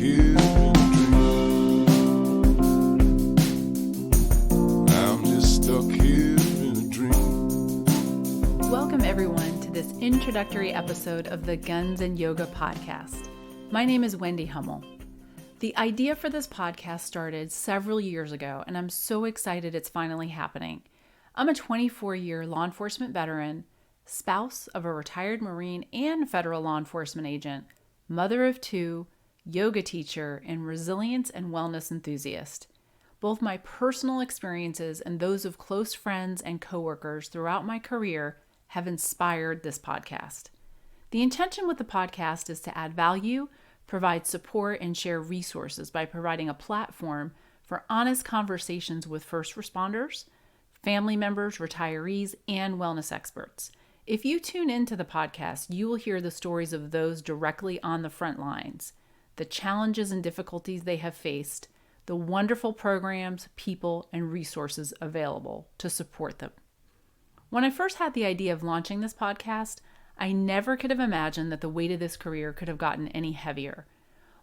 here in a dream. I'm just stuck here in a dream. Welcome everyone to this introductory episode of the Guns and Yoga podcast. My name is Wendy Hummel. The idea for this podcast started several years ago, and I'm so excited it's finally happening. I'm a 24-year law enforcement veteran, spouse of a retired Marine and federal law enforcement agent, mother of two, yoga teacher, and resilience and wellness enthusiast. Both my personal experiences and those of close friends and coworkers throughout my career have inspired this podcast. The intention with the podcast is to add value, provide support, and share resources by providing a platform for honest conversations with first responders, family members, retirees, and wellness experts. If you tune into the podcast, you will hear the stories of those directly on the front lines, the challenges and difficulties they have faced, the wonderful programs, people, and resources available to support them. When I first had the idea of launching this podcast, I never could have imagined that the weight of this career could have gotten any heavier.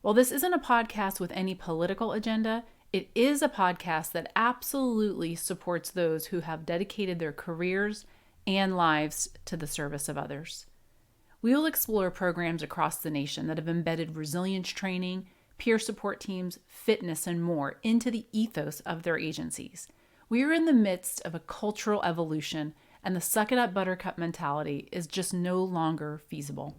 While this isn't a podcast with any political agenda, it is a podcast that absolutely supports those who have dedicated their careers and lives to the service of others. We will explore programs across the nation that have embedded resilience training, peer support teams, fitness, and more into the ethos of their agencies. We are in the midst of a cultural evolution, and the suck it up buttercup mentality is just no longer feasible.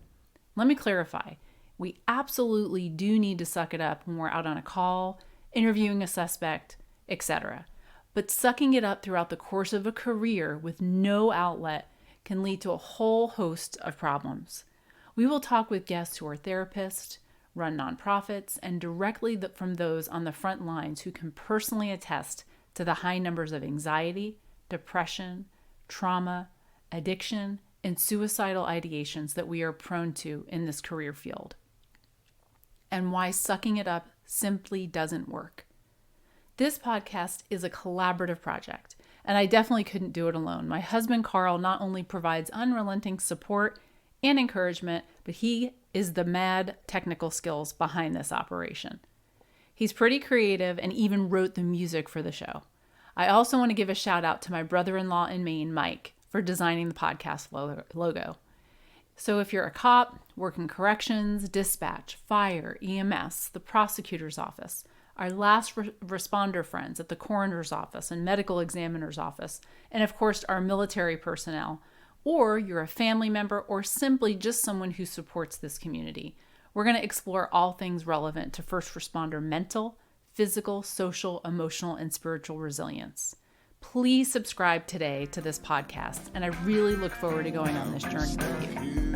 Let me clarify. We absolutely do need to suck it up when we're out on a call, interviewing a suspect, etc. But sucking it up throughout the course of a career with no outlet can lead to a whole host of problems. We will talk with guests who are therapists, run nonprofits, and directly from those on the front lines who can personally attest to the high numbers of anxiety, depression, trauma, addiction, and suicidal ideations that we are prone to in this career field, and why sucking it up simply doesn't work. This podcast is a collaborative project, and I definitely couldn't do it alone. My husband, Carl, not only provides unrelenting support and encouragement, but he is the mad technical skills behind this operation. He's pretty creative and even wrote the music for the show. I also want to give a shout out to my brother-in-law in Maine, Mike, for designing the podcast logo. So if you're a cop, working corrections, dispatch, fire, EMS, the prosecutor's office, our last responder friends at the coroner's office and medical examiner's office, and of course our military personnel, or you're a family member or simply just someone who supports this community, we're going to explore all things relevant to first responder mental, physical, social, emotional, and spiritual resilience. Please subscribe today to this podcast, and I really look forward to going on this journey with you.